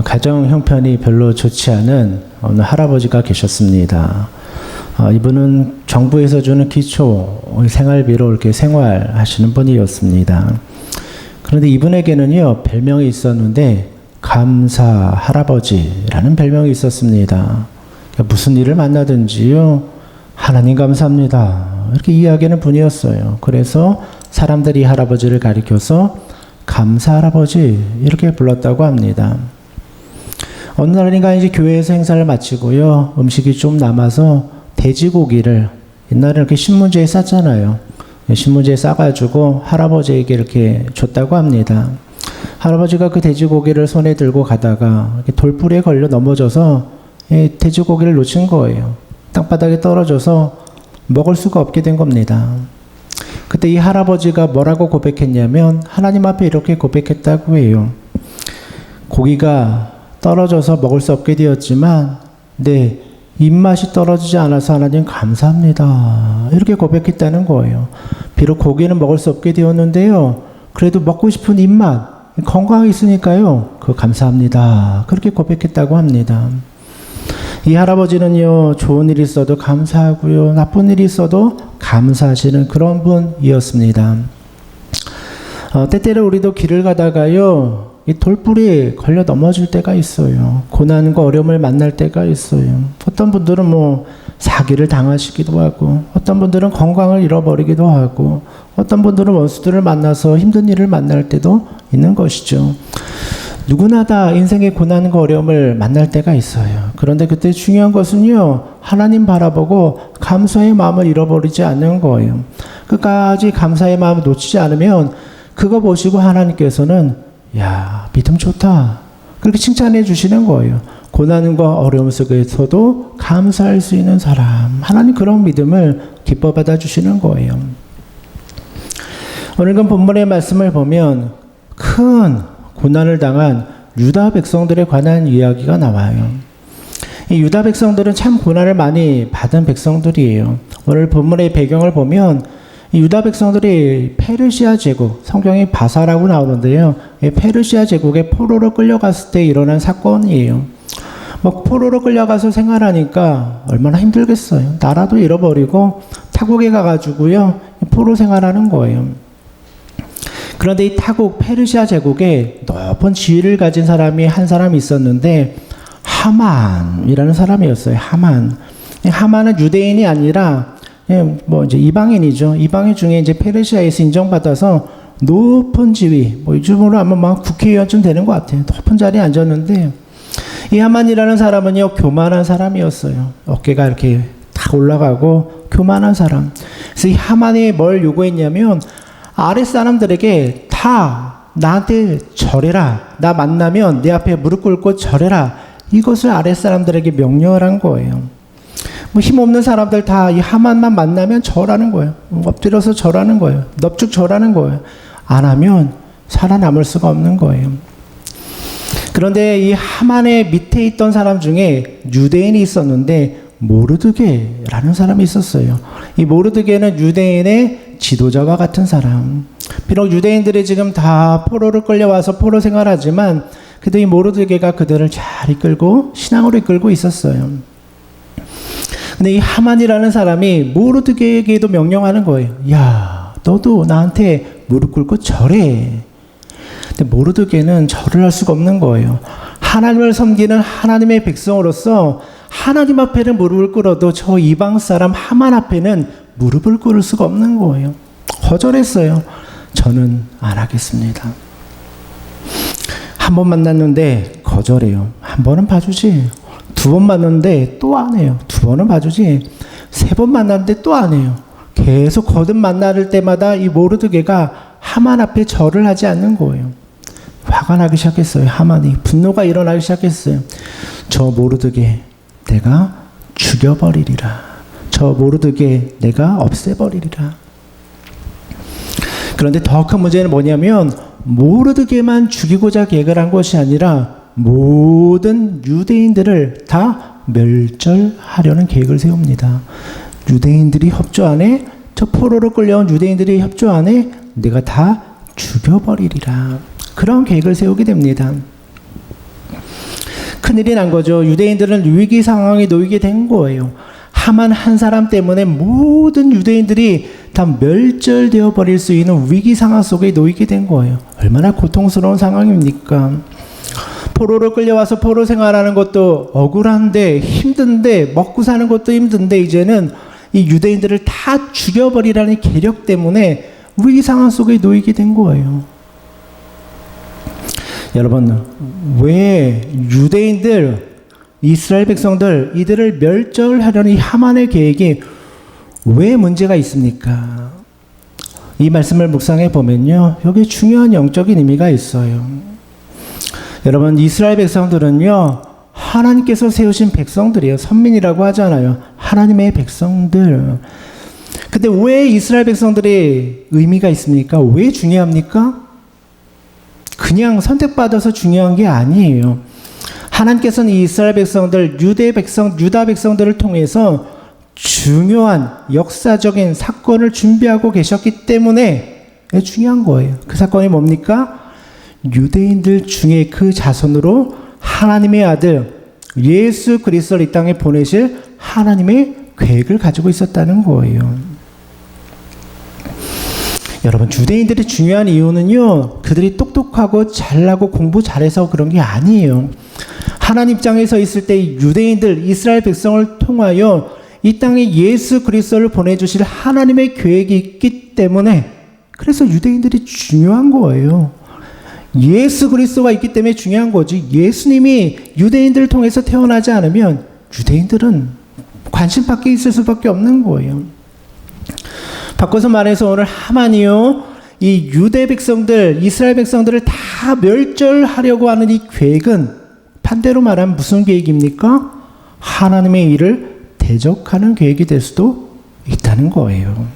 가정 형편이 별로 좋지 않은 어느 할아버지가 계셨습니다. 이분은 정부에서 주는 기초 생활비로 이렇게 생활하시는 분이었습니다. 그런데 이분에게는요, 별명이 있었는데 감사 할아버지라는 별명이 있었습니다. 무슨 일을 만나든지요, 하나님 감사합니다, 이렇게 이야기하는 분이었어요. 그래서 사람들이 할아버지를 가리켜서 감사 할아버지 이렇게 불렀다고 합니다. 어느 날인가 이제 교회에서 행사를 마치고요, 음식이 좀 남아서 돼지고기를, 옛날에 이렇게 신문지에 쌌잖아요. 신문지에 싸가지고 할아버지에게 이렇게 줬다고 합니다. 할아버지가 그 돼지고기를 손에 들고 가다가 이렇게 돌부리에 걸려 넘어져서 돼지고기를 놓친 거예요. 땅바닥에 떨어져서 먹을 수가 없게 된 겁니다. 그때 이 할아버지가 뭐라고 고백했냐면, 하나님 앞에 이렇게 고백했다고 해요. 고기가 떨어져서 먹을 수 없게 되었지만 내 입맛이 떨어지지 않아서 하나님 감사합니다, 이렇게 고백했다는 거예요. 비록 고기는 먹을 수 없게 되었는데요, 그래도 먹고 싶은 입맛, 건강이 있으니까요, 감사합니다, 그렇게 고백했다고 합니다. 이 할아버지는요, 좋은 일이 있어도 감사하고요, 나쁜 일이 있어도 감사하시는 그런 분이었습니다. 때때로 우리도 길을 가다가요, 이 돌부리에 걸려 넘어질 때가 있어요. 고난과 어려움을 만날 때가 있어요. 어떤 분들은 사기를 당하시기도 하고, 어떤 분들은 건강을 잃어버리기도 하고, 어떤 분들은 원수들을 만나서 힘든 일을 만날 때도 있는 것이죠. 누구나 다 인생의 고난과 어려움을 만날 때가 있어요. 그런데 그때 중요한 것은요, 하나님 바라보고 감사의 마음을 잃어버리지 않는 거예요. 끝까지 감사의 마음을 놓치지 않으면 그거 보시고 하나님께서는 야, 믿음 좋다, 그렇게 칭찬해 주시는 거예요. 고난과 어려움 속에서도 감사할 수 있는 사람, 하나님 그런 믿음을 기뻐 받아 주시는 거예요. 오늘은 본문의 말씀을 보면 큰 고난을 당한 유다 백성들에 관한 이야기가 나와요. 이 유다 백성들은 참 고난을 많이 받은 백성들이에요. 오늘 본문의 배경을 보면 이 유다 백성들이 페르시아 제국, 성경에 바사라고 나오는데요, 이 페르시아 제국에 포로로 끌려갔을 때 일어난 사건이에요. 포로로 끌려가서 생활하니까 얼마나 힘들겠어요. 나라도 잃어버리고 타국에 가가지고요, 포로 생활하는 거예요. 그런데 이 타국 페르시아 제국에 높은 지위를 가진 사람이 한 사람이 있었는데, 하만이라는 사람이었어요. 하만은 유대인이 아니라 이제 이방인이죠. 이방인 중에 이제 페르시아에서 인정받아서 높은 지위, 요즘으로 하면 국회의원쯤 되는 것 같아요. 높은 자리에 앉았는데, 이 하만이라는 사람은요, 교만한 사람이었어요. 어깨가 이렇게 다 올라가고 교만한 사람. 그래서 이 하만이 뭘 요구했냐면, 아랫 사람들에게 다 나한테 절해라, 나 만나면 내 앞에 무릎 꿇고 절해라, 이것을 아랫 사람들에게 명령을 한 거예요. 힘없는 사람들 다 이 하만만 만나면 절하는 거예요. 엎드려서 절하는 거예요. 넙죽 절하는 거예요. 안 하면 살아남을 수가 없는 거예요. 그런데 이 하만의 밑에 있던 사람 중에 유대인이 있었는데, 모르드게라는 사람이 있었어요. 이 모르드게는 유대인의 지도자와 같은 사람. 비록 유대인들이 지금 다 포로를 끌려와서 포로 생활하지만, 그래도 이 모르드게가 그들을 잘 이끌고 신앙으로 이끌고 있었어요. 근데 이 하만이라는 사람이 모르드게에게도 명령하는 거예요. 야, 너도 나한테 무릎 꿇고 절해. 근데 모르드게는 절을 할 수가 없는 거예요. 하나님을 섬기는 하나님의 백성으로서 하나님 앞에는 무릎을 꿇어도 저 이방 사람 하만 앞에는 무릎을 꿇을 수가 없는 거예요. 거절했어요. 저는 안 하겠습니다. 한 번 만났는데 거절해요. 한 번은 봐주지. 두 번 만났는데 또 안 해요. 두 번은 봐주지. 세 번 만났는데 또 안 해요. 계속 거듭 만날 때마다 이 모르드게가 하만 앞에 절을 하지 않는 거예요. 화가 나기 시작했어요. 하만이 분노가 일어나기 시작했어요. 저 모르드게 내가 죽여버리리라. 저 모르드게 내가 없애버리리라. 그런데 더 큰 문제는 뭐냐면, 모르드게만 죽이고자 계획을 한 것이 아니라 모든 유대인들을 다 멸절하려는 계획을 세웁니다. 유대인들이 협조하네, 저 포로로 끌려온 유대인들이 협조하네, 내가 다 죽여버리리라. 그런 계획을 세우게 됩니다. 큰일이 난 거죠. 유대인들은 위기 상황에 놓이게 된 거예요. 하만 한 사람 때문에 모든 유대인들이 다 멸절되어 버릴 수 있는 위기 상황 속에 놓이게 된 거예요. 얼마나 고통스러운 상황입니까? 포로로 끌려와서 포로 생활하는 것도 억울한데 힘든데 먹고 사는 것도 힘든데 이제는 이 유대인들을 다 죽여버리라는 계력 때문에 위기 상황 속에 놓이게 된 거예요. 여러분, 왜 유대인들, 이스라엘 백성들 이들을 멸절하려는 이 하만의 계획이 왜 문제가 있습니까? 이 말씀을 묵상해 보면요, 여기에 중요한 영적인 의미가 있어요. 여러분, 이스라엘 백성들은요, 하나님께서 세우신 백성들이에요. 선민이라고 하잖아요. 하나님의 백성들. 근데 왜 이스라엘 백성들이 의미가 있습니까? 왜 중요합니까? 그냥 선택받아서 중요한 게 아니에요. 하나님께서는 이스라엘 백성들, 유다 백성들을 통해서 중요한 역사적인 사건을 준비하고 계셨기 때문에 중요한 거예요. 그 사건이 뭡니까? 유대인들 중에 그 자손으로 하나님의 아들 예수 그리스도를 이 땅에 보내실 하나님의 계획을 가지고 있었다는 거예요. 여러분, 유대인들이 중요한 이유는요, 그들이 똑똑하고 잘나고 공부 잘해서 그런 게 아니에요. 하나님 입장에서 있을 때 유대인들, 이스라엘 백성을 통하여 이 땅에 예수 그리스도를 보내주실 하나님의 계획이 있기 때문에, 그래서 유대인들이 중요한 거예요. 예수 그리스도가 있기 때문에 중요한 거지. 예수님이 유대인들을 통해서 태어나지 않으면 유대인들은 관심 밖에 있을 수밖에 없는 거예요. 바꿔서 말해서 오늘 하만이요, 이 유대 백성들, 이스라엘 백성들을 다 멸절하려고 하는 이 계획은 반대로 말하면 무슨 계획입니까? 하나님의 일을 대적하는 계획이 될 수도 있다는 거예요.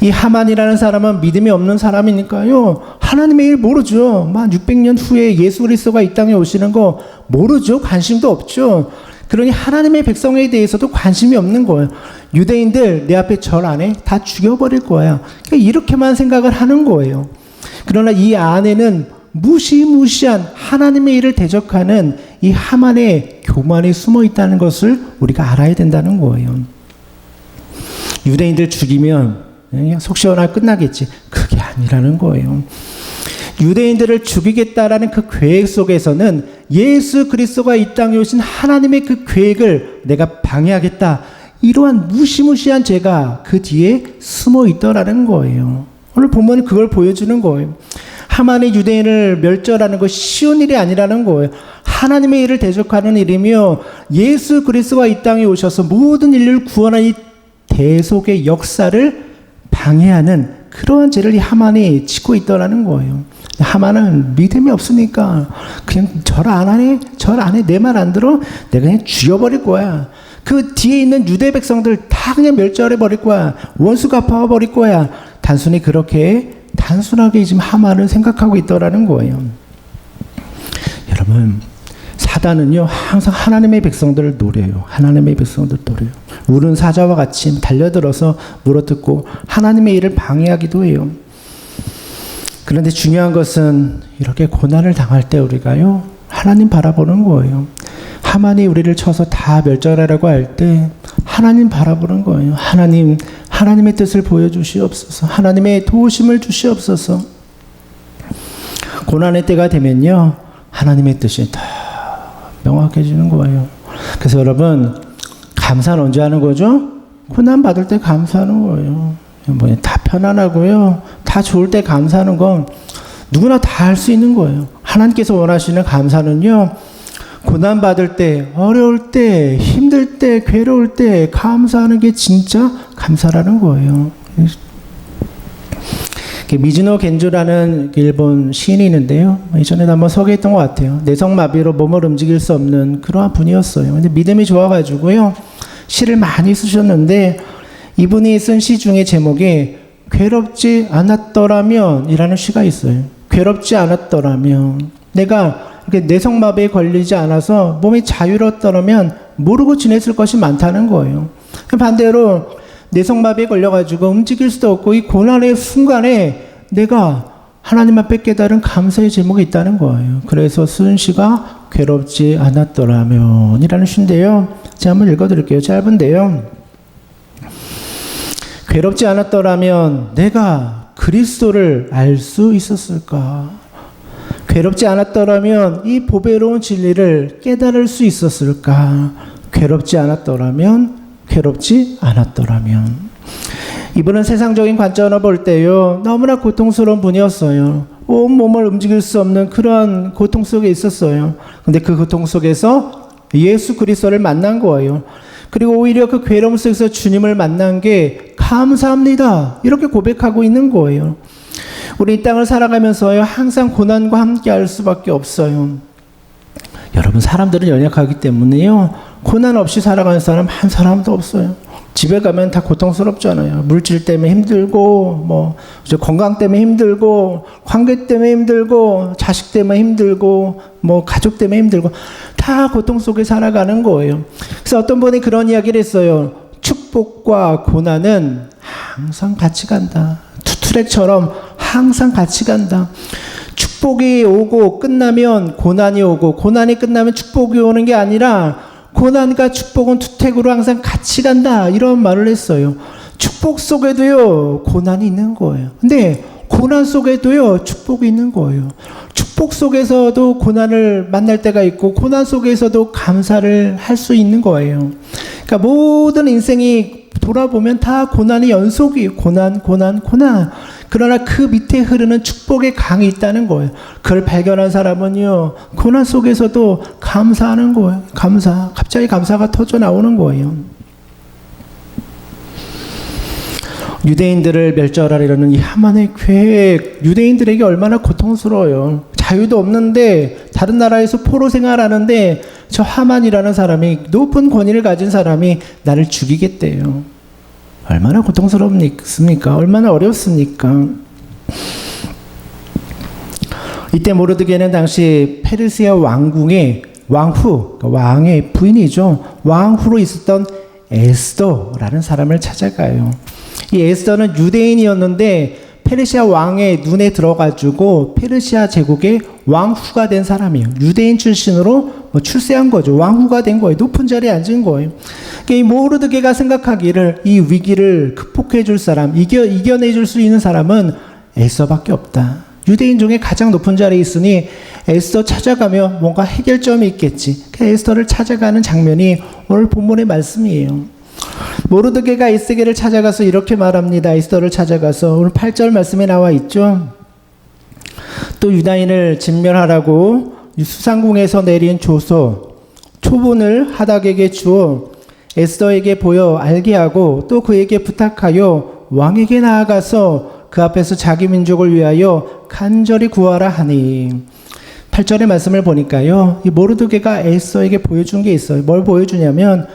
이 하만이라는 사람은 믿음이 없는 사람이니까요, 하나님의 일 모르죠. 600년 후에 예수 그리스도가 이 땅에 오시는 거 모르죠. 관심도 없죠. 그러니 하나님의 백성에 대해서도 관심이 없는 거예요. 유대인들 내 앞에 절 안에 다 죽여버릴 거야. 그러니까 이렇게만 생각을 하는 거예요. 그러나 이 안에는 무시무시한 하나님의 일을 대적하는 이 하만의 교만이 숨어 있다는 것을 우리가 알아야 된다는 거예요. 유대인들 죽이면 그냥 속 시원하게 끝나겠지. 그게 아니라는 거예요. 유대인들을 죽이겠다라는 그 계획 속에서는 예수 그리스도가 이 땅에 오신 하나님의 그 계획을 내가 방해하겠다, 이러한 무시무시한 죄가 그 뒤에 숨어 있더라는 거예요. 오늘 본문은 그걸 보여주는 거예요. 하만의 유대인을 멸절하는 것이 쉬운 일이 아니라는 거예요. 하나님의 일을 대적하는 일이며 예수 그리스도가 이 땅에 오셔서 모든 인류를 구원한 이 대속의 역사를 방해하는 그러한 죄를 이 하만이 짓고 있더라는 거예요. 하만은 믿음이 없으니까 그냥 절 안 하네, 절 안 해, 내 말 안 들어, 내가 그냥 죽여버릴 거야. 그 뒤에 있는 유대 백성들 다 그냥 멸절해버릴 거야. 원수 갚아버릴 거야. 단순히 그렇게 단순하게 지금 하만을 생각하고 있더라는 거예요. 여러분, 사단은요 항상 하나님의 백성들을 노려요. 하나님의 백성들을 노려요. 우는 사자와 같이 달려들어서 물어뜯고 하나님의 일을 방해하기도 해요. 그런데 중요한 것은 이렇게 고난을 당할 때 우리가요 하나님 바라보는 거예요. 하만이 우리를 쳐서 다 멸절하라고 할 때 하나님 바라보는 거예요. 하나님, 하나님의 뜻을 보여주시옵소서. 하나님의 도우심을 주시옵소서. 고난의 때가 되면요 하나님의 뜻이 다 명확해지는 거예요. 그래서 여러분, 감사는 언제 하는 거죠? 고난 받을 때 감사하는 거예요. 다 편안하고요, 다 좋을 때 감사하는 건 누구나 다 할 수 있는 거예요. 하나님께서 원하시는 감사는요, 고난 받을 때, 어려울 때, 힘들 때, 괴로울 때 감사하는 게 진짜 감사라는 거예요. 미즈노 겐조라는 일본 시인이 있는데요. 예전에도 한번 소개했던 것 같아요. 내성마비로 몸을 움직일 수 없는 그러한 분이었어요. 근데 믿음이 좋아가지고요, 시를 많이 쓰셨는데 이분이 쓴 시 중에 제목이 괴롭지 않았더라면 이라는 시가 있어요. 괴롭지 않았더라면, 내가 이렇게 내성마비에 걸리지 않아서 몸이 자유로웠더라면 모르고 지냈을 것이 많다는 거예요. 반대로 내성마비에 걸려가지고 움직일 수도 없고 이 고난의 순간에 내가 하나님 앞에 깨달은 감사의 제목이 있다는 거예요. 그래서 쓴 시가 괴롭지 않았더라면 이라는 시인데요. 제가 한번 읽어드릴게요. 짧은데요. 괴롭지 않았더라면 내가 그리스도를 알 수 있었을까? 괴롭지 않았더라면 이 보배로운 진리를 깨달을 수 있었을까? 괴롭지 않았더라면, 괴롭지 않았더라면. 이분은 세상적인 관점으로 볼 때요, 너무나 고통스러운 분이었어요. 온몸을 움직일 수 없는 그런 고통 속에 있었어요. 근데 그 고통 속에서 예수 그리스도를 만난 거예요. 그리고 오히려 그 괴로움 속에서 주님을 만난 게 감사합니다. 이렇게 고백하고 있는 거예요. 우리 이 땅을 살아가면서요, 항상 고난과 함께 할 수밖에 없어요. 여러분, 사람들은 연약하기 때문에요, 고난 없이 살아가는 사람 한 사람도 없어요. 집에 가면 다 고통스럽잖아요. 물질 때문에 힘들고, 건강 때문에 힘들고, 관계 때문에 힘들고, 자식 때문에 힘들고, 가족 때문에 힘들고, 다 고통 속에 살아가는 거예요. 그래서 어떤 분이 그런 이야기를 했어요. 축복과 고난은 항상 같이 간다. 투트랙처럼 항상 같이 간다. 축복이 오고 끝나면 고난이 오고, 고난이 끝나면 축복이 오는 게 아니라 고난과 축복은 투택으로 항상 같이 간다. 이런 말을 했어요. 축복 속에도요, 고난이 있는 거예요. 근데 고난 속에도요, 축복이 있는 거예요. 축복 속에서도 고난을 만날 때가 있고, 고난 속에서도 감사를 할 수 있는 거예요. 그러니까 모든 인생이 돌아보면 다 고난의 연속이에요. 고난. 그러나 그 밑에 흐르는 축복의 강이 있다는 거예요. 그걸 발견한 사람은요, 고난 속에서도 감사하는 거예요. 갑자기 감사가 터져 나오는 거예요. 유대인들을 멸절하려는 이 하만의 계획, 유대인들에게 얼마나 고통스러워요. 자유도 없는데 다른 나라에서 포로 생활하는데 저 하만이라는 사람이, 높은 권위를 가진 사람이 나를 죽이겠대요. 얼마나 고통스럽습니까? 얼마나 어렵습니까? 이때 모르드게는 당시 페르시아 왕궁의 왕후, 왕의 부인이죠. 왕후로 있었던 에스더라는 사람을 찾아가요. 이 에스더는 유대인이었는데 페르시아 왕의 눈에 들어가지고 페르시아 제국의 왕후가 된 사람이에요. 유대인 출신으로 출세한 거죠. 왕후가 된 거예요. 높은 자리에 앉은 거예요. 그러니까 이 모르드게가 생각하기를 이 위기를 극복해 줄 사람, 이겨내 줄 수 있는 사람은 에스더밖에 없다. 유대인 중에 가장 높은 자리에 있으니 에스더 찾아가면 뭔가 해결점이 있겠지. 에스더를 찾아가는 장면이 오늘 본문의 말씀이에요. 모르드게가 에스더를 찾아가서 이렇게 말합니다. 에스더를 찾아가서 오늘 8절 말씀에 나와 있죠. 또 유다인을 진멸하라고 수상궁에서 내린 초본을 하닥에게 주어 에스더에게 보여 알게 하고 또 그에게 부탁하여 왕에게 나아가서 그 앞에서 자기 민족을 위하여 간절히 구하라 하니. 8절의 말씀을 보니까요, 이 모르드게가 에스더에게 보여준 게 있어요. 뭘 보여주냐면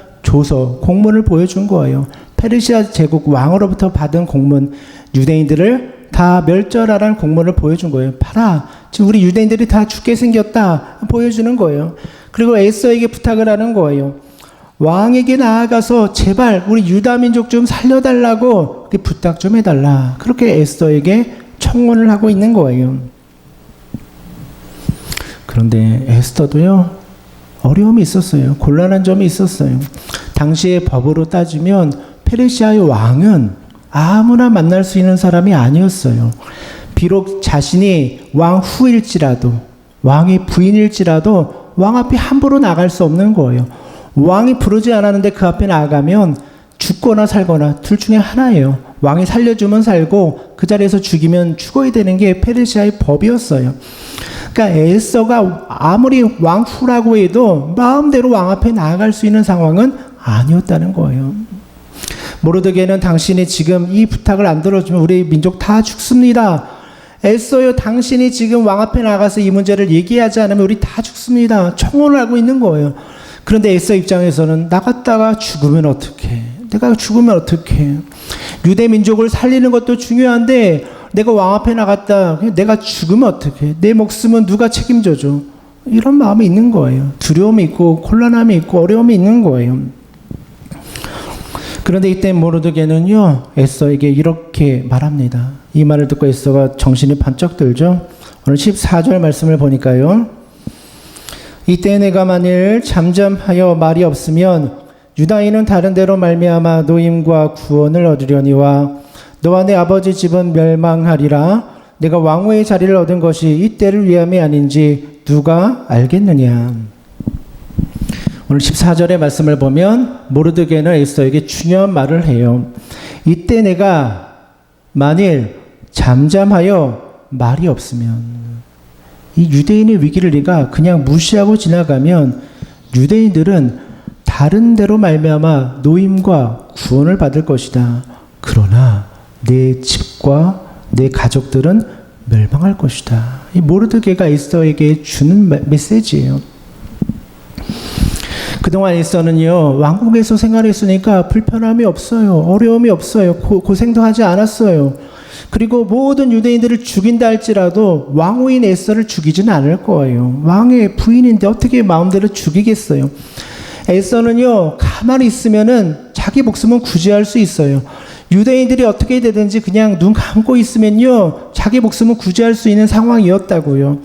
공문을 보여준 거예요. 페르시아 제국 왕으로부터 받은 공문, 유대인들을 다 멸절하라는 공문을 보여준 거예요. 봐라, 지금 우리 유대인들이 다 죽게 생겼다 보여주는 거예요. 그리고 에스더에게 부탁을 하는 거예요. 왕에게 나아가서 제발 우리 유다 민족 좀 살려달라고 부탁 좀 해달라. 그렇게 에스더에게 청원을 하고 있는 거예요. 그런데 에스더도요, 어려움이 있었어요. 곤란한 점이 있었어요. 당시의 법으로 따지면 페르시아의 왕은 아무나 만날 수 있는 사람이 아니었어요. 비록 자신이 왕후일지라도, 왕의 부인일지라도 왕 앞에 함부로 나갈 수 없는 거예요. 왕이 부르지 않았는데 그 앞에 나가면 죽거나 살거나 둘 중에 하나예요. 왕이 살려주면 살고 그 자리에서 죽이면 죽어야 되는 게 페르시아의 법이었어요. 그러니까 에스더가 아무리 왕후라고 해도 마음대로 왕 앞에 나아갈 수 있는 상황은 아니었다는 거예요. 모르드게는 당신이 지금 이 부탁을 안 들어주면 우리 민족 다 죽습니다. 에스더요, 당신이 지금 왕 앞에 나가서 이 문제를 얘기하지 않으면 우리 다 죽습니다. 청혼을 하고 있는 거예요. 그런데 에스더 입장에서는 나갔다가 죽으면 어떡해? 내가 죽으면 어떡해? 유대 민족을 살리는 것도 중요한데 내가 왕 앞에 나갔다 내가 죽으면 어떡해? 내 목숨은 누가 책임져줘? 이런 마음이 있는 거예요. 두려움이 있고 곤란함이 있고 어려움이 있는 거예요. 그런데 이때 모르드게는요, 에스더에게 이렇게 말합니다. 이 말을 듣고 에스더가 정신이 번쩍 들죠. 오늘 14절 말씀을 보니까요, 이때 내가 만일 잠잠하여 말이 없으면 유다인은 다른 데로 말미암아 노임과 구원을 얻으려니와 너와 내 아버지 집은 멸망하리라. 내가 왕후의 자리를 얻은 것이 이때를 위함이 아닌지 누가 알겠느냐. 오늘 14절의 말씀을 보면 모르드게는 에스더에게 중요한 말을 해요. 이때 내가 만일 잠잠하여 말이 없으면, 이 유대인의 위기를 네가 그냥 무시하고 지나가면 유대인들은 다른 데로 말미암아 노임과 구원을 받을 것이다. 그러나 내 집과 내 가족들은 멸망할 것이다. 이 모르드게가 에스더에게 주는 메시지예요. 그동안 에스더는요, 왕국에서 생활했으니까 불편함이 없어요. 어려움이 없어요. 고생도 하지 않았어요. 그리고 모든 유대인들을 죽인다 할지라도 왕후인 에스더를 죽이지는 않을 거예요. 왕의 부인인데 어떻게 마음대로 죽이겠어요. 에스더는요, 가만히 있으면은 자기 목숨은 구제할 수 있어요. 유대인들이 어떻게 되든지 그냥 눈 감고 있으면요, 자기 목숨은 구제할 수 있는 상황이었다고요.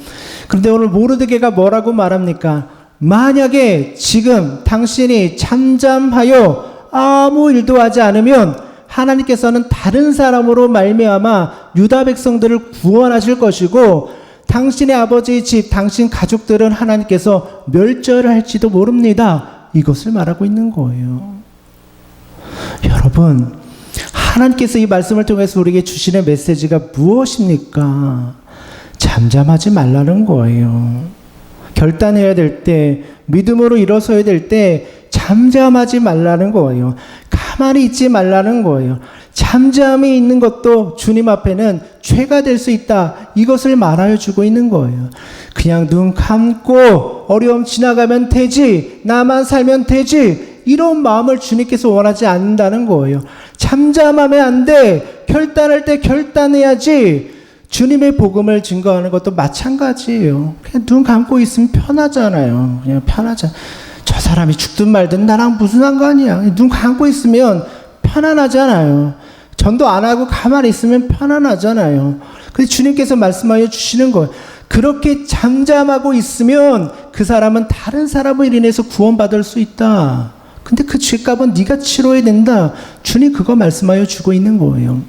그런데 오늘 모르드게가 뭐라고 말합니까? 만약에 지금 당신이 잠잠하여 아무 일도 하지 않으면 하나님께서는 다른 사람으로 말미암아 유다 백성들을 구원하실 것이고 당신의 아버지의 집, 당신 가족들은 하나님께서 멸절할지도 모릅니다. 이것을 말하고 있는 거예요. 여러분, 하나님께서 이 말씀을 통해서 우리에게 주시는 메시지가 무엇입니까? 잠잠하지 말라는 거예요. 결단해야 될 때, 믿음으로 일어서야 될 때 잠잠하지 말라는 거예요. 가만히 있지 말라는 거예요. 잠잠히 있는 것도 주님 앞에는 죄가 될 수 있다. 이것을 말하여 주고 있는 거예요. 그냥 눈 감고 어려움 지나가면 되지, 나만 살면 되지, 이런 마음을 주님께서 원하지 않는다는 거예요. 잠잠하면 안 돼. 결단할 때 결단해야지. 주님의 복음을 증거하는 것도 마찬가지예요. 그냥 눈 감고 있으면 편하잖아요. 그냥 편하잖아. 저 사람이 죽든 말든 나랑 무슨 상관이야. 눈 감고 있으면 편안하잖아요. 전도 안 하고 가만히 있으면 편안하잖아요. 그래서 주님께서 말씀하여 주시는 거예요. 그렇게 잠잠하고 있으면 그 사람은 다른 사람을 인해서 구원받을 수 있다. 근데 그 죄값은 네가 치러야 된다. 주님 그거 말씀하여 주고 있는 거예요.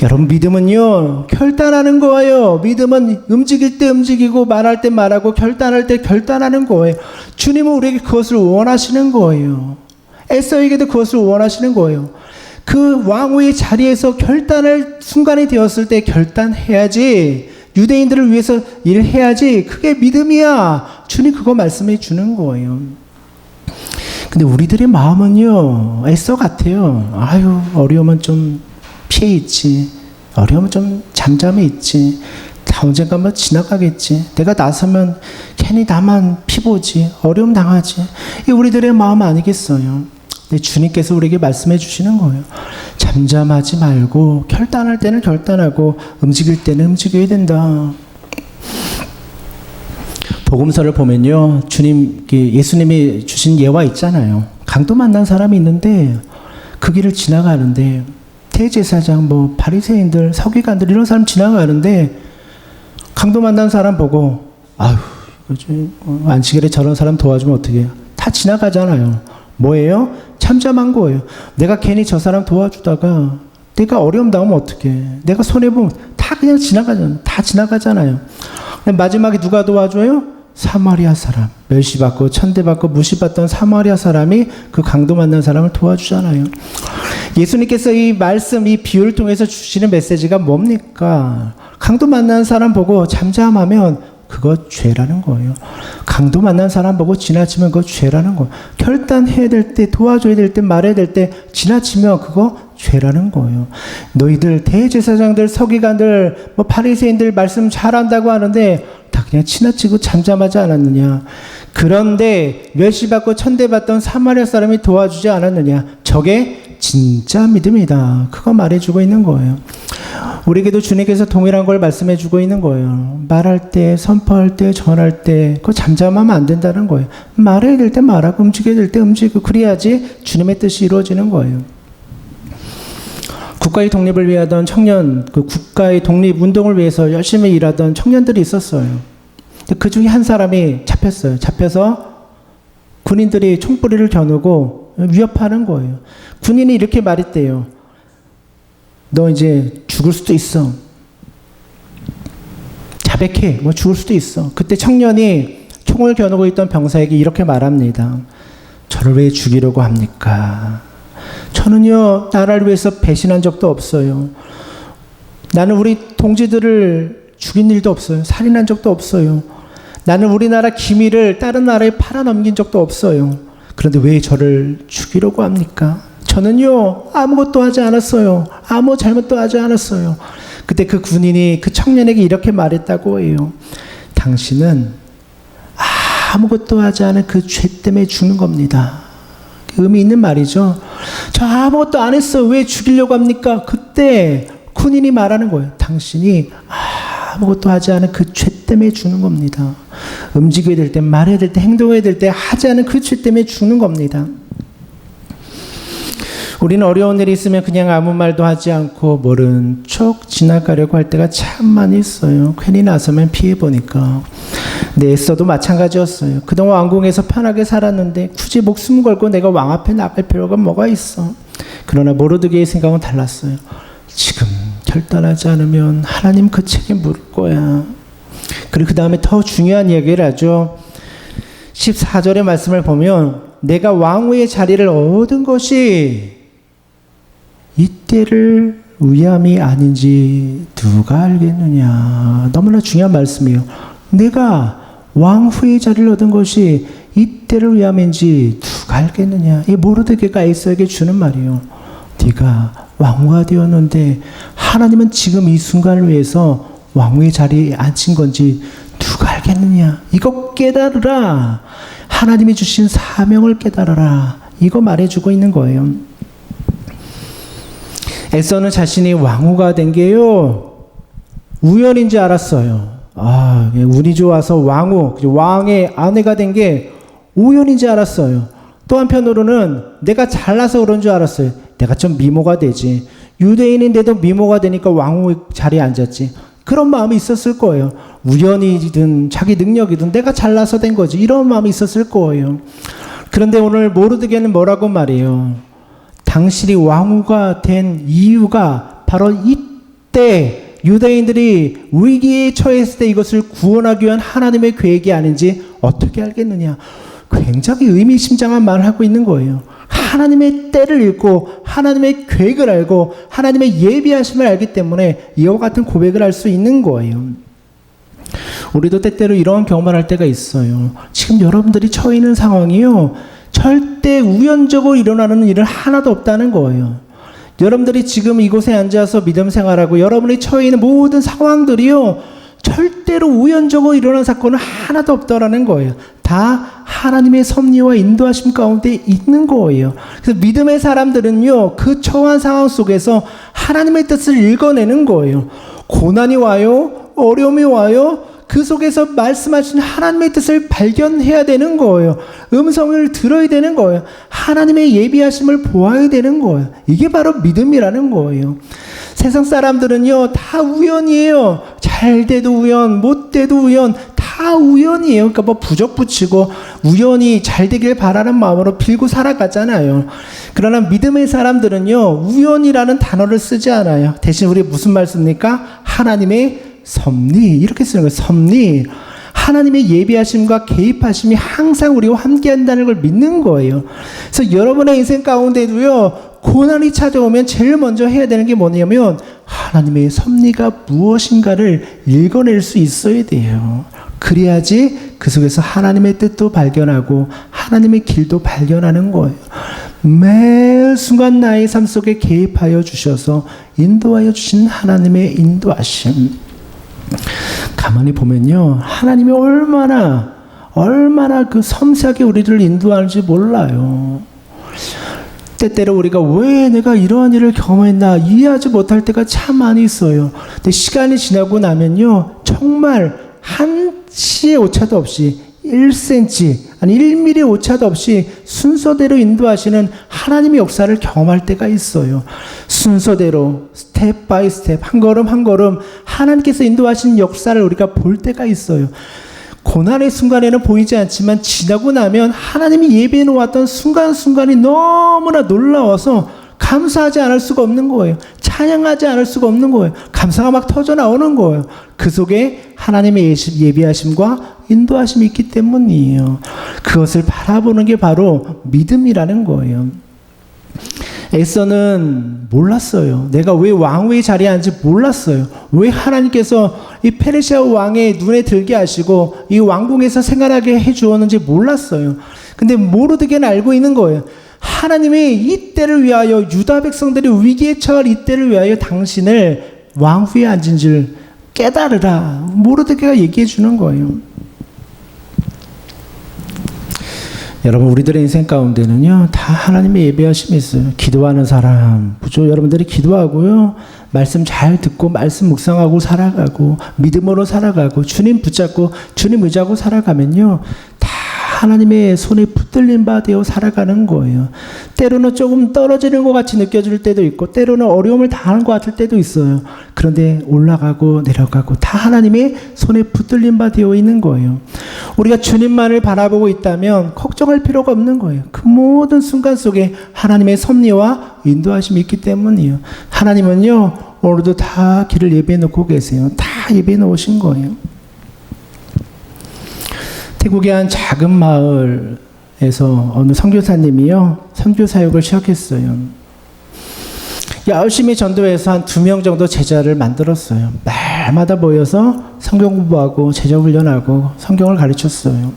여러분, 믿음은요, 결단하는 거예요. 믿음은 움직일 때 움직이고 말할 때 말하고 결단할 때 결단하는 거예요. 주님은 우리에게 그것을 원하시는 거예요. 에스더에게도 그것을 원하시는 거예요. 그 왕후의 자리에서 결단할 순간이 되었을 때 결단해야지. 유대인들을 위해서 일해야지. 그게 믿음이야. 주님 그거 말씀해 주는 거예요. 근데 우리들의 마음은요, 에스더 같아요. 아유, 어려우면 좀 피해 있지. 어려우면 좀 잠잠해 있지. 다 언젠가 한번 지나가겠지. 내가 나서면 괜히 나만 피보지. 어려움 당하지. 이 우리들의 마음 아니겠어요? 근데 주님께서 우리에게 말씀해 주시는 거예요. 잠잠하지 말고 결단할 때는 결단하고 움직일 때는 움직여야 된다. 복음서를 보면요, 예수님이 주신 예화 있잖아요. 강도 만난 사람이 있는데 그 길을 지나가는데 대제사장, 바리새인들, 서기관들 이런 사람 지나가는데 강도 만난 사람 보고 아유, 안식일에 저런 사람 도와주면 어떡해요? 다 지나가잖아요. 뭐예요? 잠잠한 거예요. 내가 괜히 저 사람 도와주다가 내가 어려움 당하면 어떡해? 내가 손해보면 다 그냥 지나가잖아요. 다 지나가잖아요. 마지막에 누가 도와줘요? 사마리아 사람. 멸시받고 천대받고 무시받던 사마리아 사람이 그 강도 만난 사람을 도와주잖아요. 예수님께서 이 말씀, 이 비유를 통해서 주시는 메시지가 뭡니까? 강도 만난 사람 보고 잠잠하면 그거 죄라는 거예요. 강도 만난 사람 보고 지나치면 그거 죄라는 거예요. 결단해야 될 때, 도와줘야 될 때, 말해야 될 때 지나치면 그거 죄라는 거예요. 너희들 대제사장들, 서기관들, 바리새인들 말씀 잘한다고 하는데 다 그냥 지나치고 잠잠하지 않았느냐. 그런데 멸시받고 천대받던 사마리아 사람이 도와주지 않았느냐. 저게 진짜 믿음이다. 그거 말해주고 있는 거예요. 우리에게도 주님께서 동일한 걸 말씀해주고 있는 거예요. 말할 때, 선포할 때, 전할 때 그거 잠잠하면 안 된다는 거예요. 말해야 될 때 말하고 움직여야 될 때 움직이고 그래야지 주님의 뜻이 이루어지는 거예요. 국가의 독립을 위하던 청년, 그 국가의 독립 운동을 위해서 열심히 일하던 청년들이 있었어요. 그 중에 한 사람이 잡혔어요. 잡혀서 군인들이 총부리를 겨누고 위협하는 거예요. 군인이 이렇게 말했대요. 너 이제 죽을 수도 있어. 자백해. 뭐 죽을 수도 있어. 그때 청년이 총을 겨누고 있던 병사에게 이렇게 말합니다. 저를 왜 죽이려고 합니까? 저는요, 나라를 위해서 배신한 적도 없어요. 나는 우리 동지들을 죽인 일도 없어요. 살인한 적도 없어요. 나는 우리나라 기밀을 다른 나라에 팔아넘긴 적도 없어요. 그런데 왜 저를 죽이려고 합니까? 저는요, 아무것도 하지 않았어요. 아무 잘못도 하지 않았어요. 그때 그 군인이 그 청년에게 이렇게 말했다고 해요. 당신은 아무것도 하지 않은 그 죄 때문에 죽는 겁니다. 의미 있는 말이죠. 저 아무것도 안 했어. 왜 죽이려고 합니까? 그때 군인이 말하는 거예요. 당신이 아무것도 하지 않은 그 죄 때문에 죽는 겁니다. 움직여야 될 때, 말해야 될 때, 행동해야 될 때 하지 않은 그 죄 때문에 죽는 겁니다. 우리는 어려운 일이 있으면 그냥 아무 말도 하지 않고 모른 척 지나가려고 할 때가 참 많이 있어요. 괜히 나서면 피해보니까. 내 에서도 마찬가지였어요. 그동안 왕궁에서 편하게 살았는데 굳이 목숨 걸고 내가 왕 앞에 나갈 필요가 뭐가 있어. 그러나 모르드게의 생각은 달랐어요. 지금 결단하지 않으면 하나님 그 책임 물을 거야. 그리고 그 다음에 더 중요한 이야기를 하죠. 14절의 말씀을 보면 내가 왕후의 자리를 얻은 것이 이때를 위함이 아닌지 누가 알겠느냐. 너무나 중요한 말씀이에요. 내가 왕후의 자리를 얻은 것이 이때를 위함인지 누가 알겠느냐. 이 모르드게가 에서에게 주는 말이에요. 네가 왕후가 되었는데 하나님은 지금 이 순간을 위해서 왕후의 자리에 앉힌 건지 누가 알겠느냐. 이거 깨달으라. 하나님이 주신 사명을 깨달아라. 이거 말해주고 있는 거예요. 에서는 자신이 왕후가 된 게요, 우연인 줄 알았어요. 운이 좋아서 왕의 아내가 된 게 우연인 줄 알았어요. 또 한편으로는 내가 잘나서 그런 줄 알았어요. 내가 좀 미모가 되지. 유대인인데도 미모가 되니까 왕후 자리에 앉았지. 그런 마음이 있었을 거예요. 우연이든 자기 능력이든 내가 잘나서 된 거지. 이런 마음이 있었을 거예요. 그런데 오늘 모르드게는 뭐라고 말해요? 당신이 왕후가 된 이유가 바로 이때 유대인들이 위기에 처했을 때 이것을 구원하기 위한 하나님의 계획이 아닌지 어떻게 알겠느냐. 굉장히 의미심장한 말을 하고 있는 거예요. 하나님의 때를 읽고 하나님의 계획을 알고 하나님의 예비하심을 알기 때문에 이와 같은 고백을 할 수 있는 거예요. 우리도 때때로 이런 경험을 할 때가 있어요. 지금 여러분들이 처해 있는 상황이요, 절대 우연적으로 일어나는 일은 하나도 없다는 거예요. 여러분들이 지금 이곳에 앉아서 믿음 생활하고 여러분이 처해 있는 모든 상황들이요, 절대로 우연적으로 일어난 사건은 하나도 없다라는 거예요. 다 하나님의 섭리와 인도하심 가운데 있는 거예요. 그래서 믿음의 사람들은요, 그 처한 상황 속에서 하나님의 뜻을 읽어내는 거예요. 고난이 와요, 어려움이 와요, 그 속에서 말씀하신 하나님의 뜻을 발견해야 되는 거예요. 음성을 들어야 되는 거예요. 하나님의 예비하심을 보아야 되는 거예요. 이게 바로 믿음이라는 거예요. 세상 사람들은요, 다 우연이에요. 잘 돼도 우연, 못 돼도 우연, 다 우연이에요. 그러니까 뭐 부적 붙이고 우연히 잘 되길 바라는 마음으로 빌고 살아가잖아요. 그러나 믿음의 사람들은요, 우연이라는 단어를 쓰지 않아요. 대신 우리 무슨 말 씁니까? 하나님의 섭리, 이렇게 쓰는 거예요. 섭리. 하나님의 예비하심과 개입하심이 항상 우리와 함께 한다는 걸 믿는 거예요. 그래서 여러분의 인생 가운데도요, 고난이 찾아오면 제일 먼저 해야 되는 게 뭐냐면 하나님의 섭리가 무엇인가를 읽어낼 수 있어야 돼요. 그래야지 그 속에서 하나님의 뜻도 발견하고 하나님의 길도 발견하는 거예요. 매 순간 나의 삶 속에 개입하여 주셔서 인도하여 주신 하나님의 인도하심. 가만히 보면요, 하나님이 얼마나 그 섬세하게 우리를 인도하는지 몰라요. 때때로 우리가 왜 내가 이러한 일을 경험했나 이해하지 못할 때가 참 많이 있어요. 근데 시간이 지나고 나면요, 정말 한치의 오차도 없이 1cm, 아니 1mm 오차도 없이 순서대로 인도하시는 하나님의 역사를 경험할 때가 있어요. 순서대로 스텝 바이 스텝, 한 걸음 한 걸음 하나님께서 인도하시는 역사를 우리가 볼 때가 있어요. 고난의 순간에는 보이지 않지만 지나고 나면 하나님이 예배해 놓았던 순간순간이 너무나 놀라워서 감사하지 않을 수가 없는 거예요. 찬양하지 않을 수가 없는 거예요. 감사가 막 터져 나오는 거예요. 그 속에 하나님의 예비하심과 인도하심이 있기 때문이에요. 그것을 바라보는 게 바로 믿음이라는 거예요. 에서는 몰랐어요. 내가 왜 왕位자리에 앉지 몰랐어요. 왜 하나님께서 이 페르시아 왕의 눈에 들게 하시고 이 왕궁에서 생활하게 해주었는지 몰랐어요. 근데 모르드게는 알고 있는 거예요. 하나님이 이때를 위하여, 유다 백성들이 위기에 처할 이때를 위하여 당신을 왕후에 앉은 줄 깨달으라. 모르드게가 얘기해 주는 거예요. 여러분, 우리들의 인생 가운데는요, 다 하나님의 예배하심이 있어요. 기도하는 사람, 그죠? 여러분들이 기도하고요, 말씀 잘 듣고, 말씀 묵상하고 살아가고, 믿음으로 살아가고, 주님 붙잡고, 주님 의지하고 살아가면요, 다 하나님의 손에 붙들린 바 되어 살아가는 거예요. 때로는 조금 떨어지는 것 같이 느껴질 때도 있고, 때로는 어려움을 당하는 것 같을 때도 있어요. 그런데 올라가고 내려가고 다 하나님의 손에 붙들린 바 되어 있는 거예요. 우리가 주님만을 바라보고 있다면 걱정할 필요가 없는 거예요. 그 모든 순간 속에 하나님의 섭리와 인도하심이 있기 때문이에요. 하나님은요, 오늘도 다 길을 예배해 놓고 계세요. 다 예배해 놓으신 거예요. 태국의 한 작은 마을에서 어느 선교사님이요, 선교 사역을 시작했어요. 열심히 전도해서 한 2명 정도 제자를 만들었어요. 날마다 모여서 성경 공부하고 제자 훈련하고 성경을 가르쳤어요.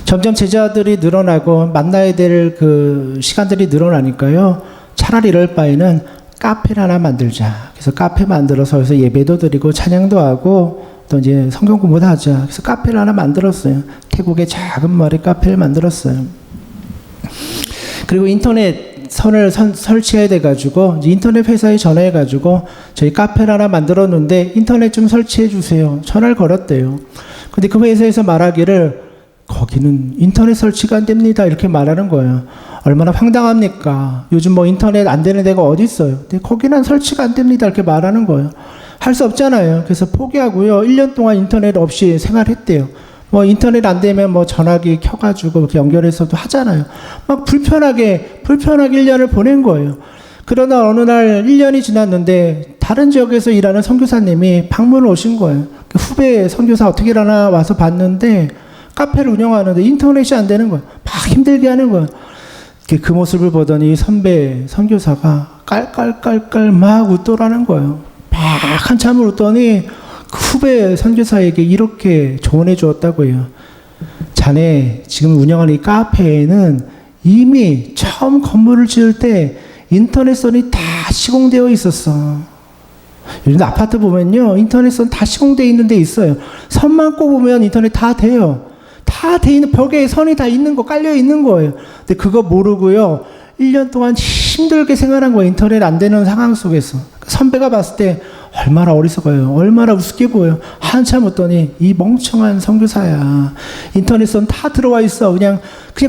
점점 제자들이 늘어나고 만나야 될 그 시간들이 늘어나니까요, 차라리 이럴 바에는 카페를 하나 만들자. 그래서 카페 만들어서 여기서 예배도 드리고 찬양도 하고 또 이제 성경 공부도 하자. 그래서 카페를 하나 만들었어요. 태국의 작은 마을에 카페를 만들었어요. 그리고 인터넷 선을 설치해야 돼가지고 인터넷 회사에 전화해가지고 저희 카페를 하나 만들었는데 인터넷 좀 설치해 주세요. 전화를 걸었대요. 근데 그 회사에서 말하기를 거기는 인터넷 설치가 안 됩니다. 이렇게 말하는 거예요. 얼마나 황당합니까? 요즘 뭐 인터넷 안 되는 데가 어디 있어요? 근데 거기는 설치가 안 됩니다. 이렇게 말하는 거예요. 할 수 없잖아요. 그래서 포기하고요. 1년 동안 인터넷 없이 생활했대요. 뭐 인터넷 안 되면 뭐 전화기 켜가지고 이렇게 연결해서도 하잖아요. 막 불편하게 1년을 보낸 거예요. 그러다 어느 날 1년이 지났는데 다른 지역에서 일하는 선교사님이 방문을 오신 거예요. 후배 선교사 어떻게 일하나 와서 봤는데 카페를 운영하는데 인터넷이 안 되는 거예요. 막 힘들게 하는 거예요. 그 모습을 보더니 선배 선교사가 깔깔깔깔 막 웃더라는 거예요. 막 한참을 웃더니 그 후배 선교사에게 이렇게 조언해 주었다고 해요. 자네 지금 운영하는 이 카페에는 이미 처음 건물을 지을 때 인터넷선이 다 시공되어 있었어. 요즘 아파트 보면요, 인터넷선 다 시공되어 있는 데 있어요. 선만 꼽으면 인터넷 다 돼요. 다 돼 있는, 벽에 선이 다 있는 거, 깔려 있는 거예요. 근데 그거 모르고요, 1년 동안 힘들게 생활한 거예요. 인터넷 안 되는 상황 속에서. 선배가 봤을 때 얼마나 어리석어요. 얼마나 우습게 보여요. 한참 웃더니 이 멍청한 선교사야. 인터넷선 다 들어와 있어. 그냥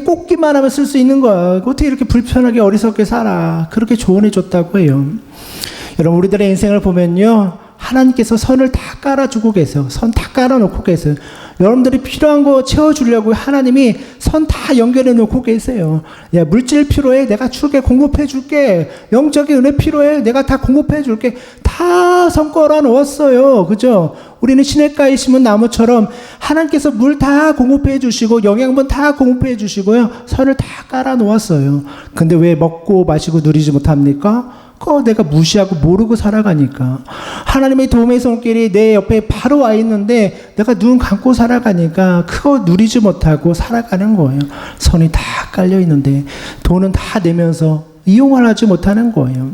꽂기만 하면 쓸 수 있는 거야. 어떻게 이렇게 불편하게 어리석게 살아. 그렇게 조언해 줬다고 해요. 여러분, 우리들의 인생을 보면요, 하나님께서 선을 다 깔아주고 계세요. 선 다 깔아놓고 계세요. 여러분들이 필요한 거 채워주려고 하나님이 선 다 연결해 놓고 계세요. 야, 물질 필요해? 내가 줄게. 공급해 줄게. 영적인 은혜 필요해? 내가 다 공급해 줄게. 다 선 깔아 놓았어요. 그죠? 우리는 시냇가에 심은 나무처럼 하나님께서 물 다 공급해 주시고 영양분 다 공급해 주시고요. 선을 다 깔아 놓았어요. 근데 왜 먹고 마시고 누리지 못합니까? 그거 내가 무시하고 모르고 살아가니까. 하나님의 도움의 손길이 내 옆에 바로 와 있는데 내가 눈 감고 살아가니까 그거 누리지 못하고 살아가는 거예요. 선이 다 깔려 있는데 돈은 다 내면서 이용을 하지 못하는 거예요.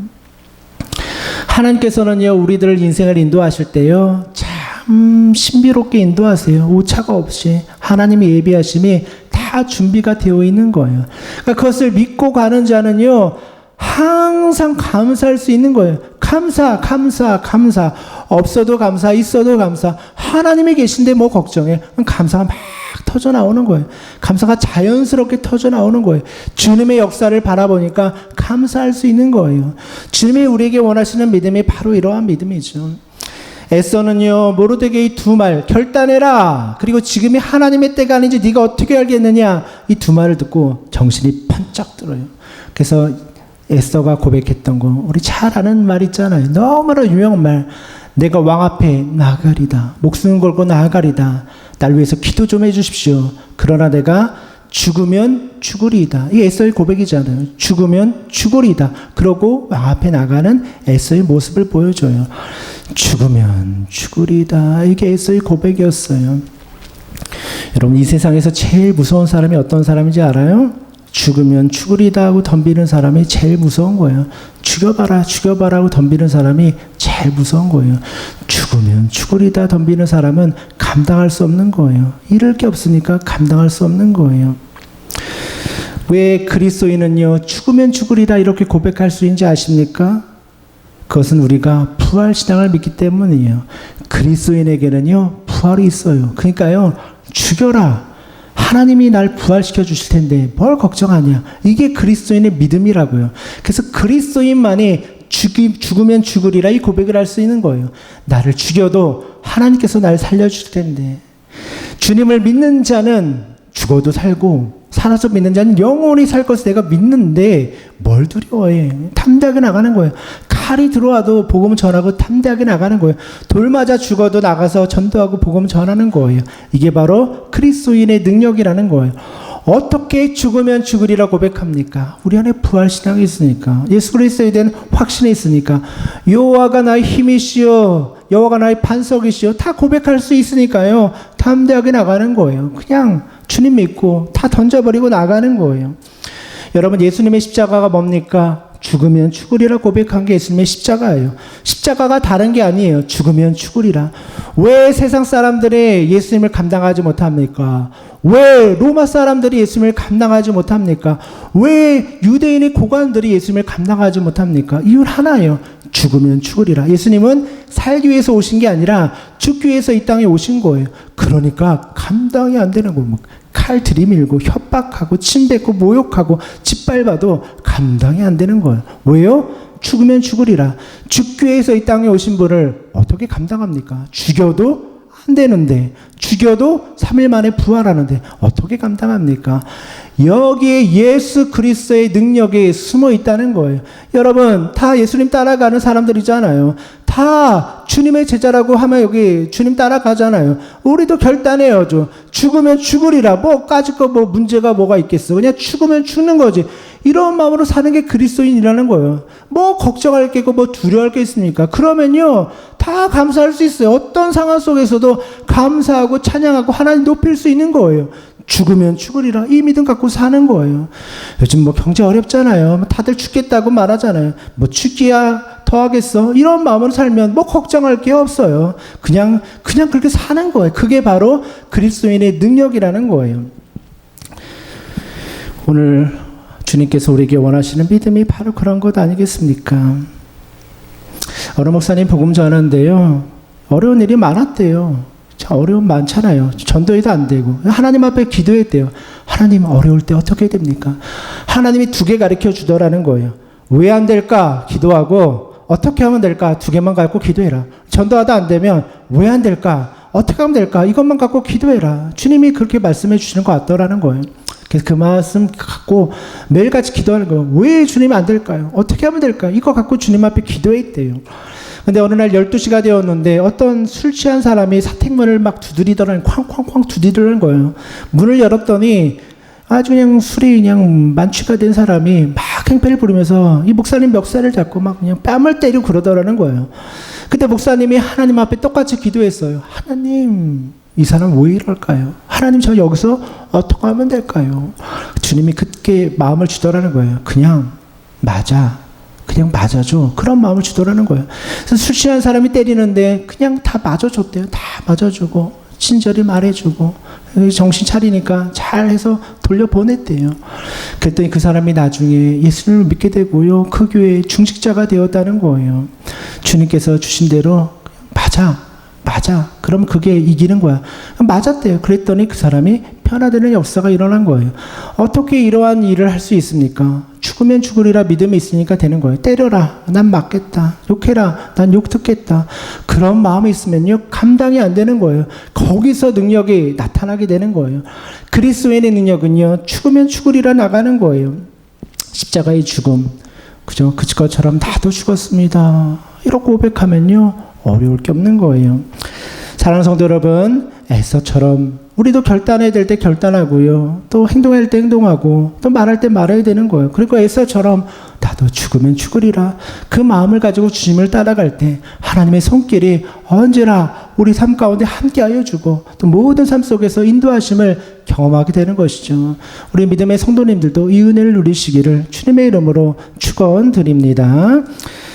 하나님께서는요, 우리들 인생을 인도하실 때요, 참 신비롭게 인도하세요. 오차가 없이 하나님의 예비하심이 다 준비가 되어 있는 거예요. 그러니까 그것을 믿고 가는 자는요, 항상 감사할 수 있는 거예요. 감사. 없어도 감사, 있어도 감사. 하나님이 계신데 뭐 걱정해. 감사가 막 터져 나오는 거예요. 감사가 자연스럽게 터져 나오는 거예요. 주님의 역사를 바라보니까 감사할 수 있는 거예요. 주님이 우리에게 원하시는 믿음이 바로 이러한 믿음이죠. 에서는요 모르드게이 두 말 결단해라. 그리고 지금이 하나님의 때가 아닌지 네가 어떻게 알겠느냐. 이 두 말을 듣고 정신이 번쩍 들어요. 그래서 에서가 고백했던 거 우리 잘 아는 말 있잖아요. 너무나 유명한 말. 내가 왕 앞에 나아가리다. 목숨 걸고 나아가리다. 날 위해서 기도 좀 해주십시오. 그러나 내가 죽으면 죽으리이다. 이게 에서의 고백이잖아요. 죽으면 죽으리이다. 그러고 왕 앞에 나가는 에서의 모습을 보여줘요. 죽으면 죽으리이다. 이게 에서의 고백이었어요. 여러분 이 세상에서 제일 무서운 사람이 어떤 사람인지 알아요? 죽으면 죽으리다 하고 덤비는 사람이 제일 무서운 거예요. 죽여봐라 죽여봐라 하고 덤비는 사람이 제일 무서운 거예요. 죽으면 죽으리다 덤비는 사람은 감당할 수 없는 거예요. 잃을 게 없으니까 감당할 수 없는 거예요. 왜 그리스도인은요 죽으면 죽으리다 이렇게 고백할 수 있는지 아십니까? 그것은 우리가 부활신앙을 믿기 때문이에요. 그리스도인에게는요 부활이 있어요. 그러니까요 죽여라. 하나님이 날 부활시켜 주실 텐데 뭘 걱정하냐. 이게 그리스도인의 믿음이라고요. 그래서 그리스도인만이 죽으면 죽으리라 이 고백을 할 수 있는 거예요. 나를 죽여도 하나님께서 날 살려주실 텐데. 주님을 믿는 자는 죽어도 살고 살아서 믿는 자는 영원히 살 것을 내가 믿는데 뭘 두려워해. 담대하게 나가는 거예요. 칼이 들어와도 복음 전하고 담대하게 나가는 거예요. 돌 맞아 죽어도 나가서 전도하고 복음 전하는 거예요. 이게 바로 그리스도인의 능력이라는 거예요. 어떻게 죽으면 죽으리라 고백합니까? 우리 안에 부활신앙이 있으니까. 예수 그리스도에 대한 확신이 있으니까. 여호와가 나의 힘이시여 여호와가 나의 반석이시여 다 고백할 수 있으니까요. 담대하게 나가는 거예요. 그냥 주님 믿고 다 던져버리고 나가는 거예요. 여러분 예수님의 십자가가 뭡니까? 죽으면 죽으리라 고백한 게 예수님의 십자가예요. 십자가가 다른 게 아니에요. 죽으면 죽으리라. 왜 세상 사람들이 예수님을 감당하지 못합니까? 왜 로마 사람들이 예수님을 감당하지 못합니까? 왜 유대인의 고관들이 예수님을 감당하지 못합니까? 이유는 하나예요. 죽으면 죽으리라. 예수님은 살기 위해서 오신 게 아니라 죽기 위해서 이 땅에 오신 거예요. 그러니까 감당이 안 되는 거예요. 칼 들이밀고 협박하고 침뱉고 모욕하고 짓밟아도 감당이 안 되는 거예요. 왜요? 죽으면 죽으리라. 죽기 위해서 이 땅에 오신 분을 어떻게 감당합니까? 죽여도 안 되는데, 죽여도 3일 만에 부활하는데 어떻게 감당합니까? 여기에 예수 그리스도의 능력이 숨어 있다는 거예요. 여러분 다 예수님 따라가는 사람들이잖아요. 다 주님의 제자라고 하면 여기 주님 따라가잖아요. 우리도 결단해야죠. 죽으면 죽으리라. 뭐 까짓 거 뭐 문제가 뭐가 있겠어. 그냥 죽으면 죽는 거지. 이런 마음으로 사는 게 그리스도인이라는 거예요. 뭐 걱정할 게 있고 뭐 두려워할 게 있습니까? 그러면요 다 감사할 수 있어요. 어떤 상황 속에서도 감사하고 찬양하고 하나님 높일 수 있는 거예요. 죽으면 죽으리라. 이 믿음 갖고 사는 거예요. 요즘 뭐 경제 어렵잖아요. 다들 죽겠다고 말하잖아요. 뭐 죽기야 더 하겠어. 이런 마음으로 살면 뭐 걱정할 게 없어요. 그냥 그렇게 사는 거예요. 그게 바로 그리스도인의 능력이라는 거예요. 오늘 주님께서 우리에게 원하시는 믿음이 바로 그런 것 아니겠습니까? 어느 목사님 복음 전하는데요. 어려운 일이 많았대요. 어려움 많잖아요. 전도해도 안 되고. 하나님 앞에 기도했대요. 하나님 어려울 때 어떻게 됩니까? 하나님이 2개 가르쳐 주더라는 거예요. 왜 안 될까? 기도하고 어떻게 하면 될까? 2개만 갖고 기도해라. 전도하다 안 되면 왜 안 될까? 어떻게 하면 될까? 이것만 갖고 기도해라. 주님이 그렇게 말씀해 주시는 것 같더라는 거예요. 그래서 그 말씀 갖고 매일같이 기도하는 거예요. 왜 주님이 안 될까요? 어떻게 하면 될까요? 이거 갖고 주님 앞에 기도했대요. 근데 어느 날 12시가 되었는데 어떤 술 취한 사람이 사택문을 막 두드리더라는 쾅쾅쾅 두드리는 거예요. 문을 열었더니 아주 그냥 술이 그냥 만취가 된 사람이 막 행패를 부르면서 이 목사님 멱살을 잡고 막 그냥 뺨을 때리고 그러더라는 거예요. 그때 목사님이 하나님 앞에 똑같이 기도했어요. 하나님 이 사람 왜 이럴까요? 하나님 저 여기서 어떻게 하면 될까요? 주님이 그렇게 마음을 주더라는 거예요. 그냥 맞아줘. 그런 마음을 주더라는 거예요. 그래서 술 취한 사람이 때리는데 그냥 다 맞아줬대요. 다 맞아주고 친절히 말해주고 정신 차리니까 잘해서 돌려보냈대요. 그랬더니 그 사람이 나중에 예수님을 믿게 되고요. 그 교회의 중직자가 되었다는 거예요. 주님께서 주신 대로 맞아. 그럼 그게 이기는 거야. 맞았대요. 그랬더니 그 사람이 변화되는 역사가 일어난 거예요. 어떻게 이러한 일을 할 수 있습니까? 죽으면 죽으리라 믿음이 있으니까 되는 거예요. 때려라, 난 맞겠다. 욕해라, 난 욕 듣겠다. 그런 마음이 있으면요, 감당이 안 되는 거예요. 거기서 능력이 나타나게 되는 거예요. 그리스도인의 능력은요, 죽으면 죽으리라 나가는 거예요. 십자가의 죽음, 그죠? 그것처럼 나도 죽었습니다. 이렇게 고백하면요, 어려울 게 없는 거예요. 사랑하는 성도 여러분, 에서처럼 우리도 결단해야 될 때 결단하고요. 또 행동할 때 행동하고 또 말할 때 말해야 되는 거예요. 그리고 에서처럼 나도 죽으면 죽으리라. 그 마음을 가지고 주님을 따라갈 때 하나님의 손길이 언제나 우리 삶 가운데 함께하여 주고 또 모든 삶 속에서 인도하심을 경험하게 되는 것이죠. 우리 믿음의 성도님들도 이 은혜를 누리시기를 주님의 이름으로 축원드립니다.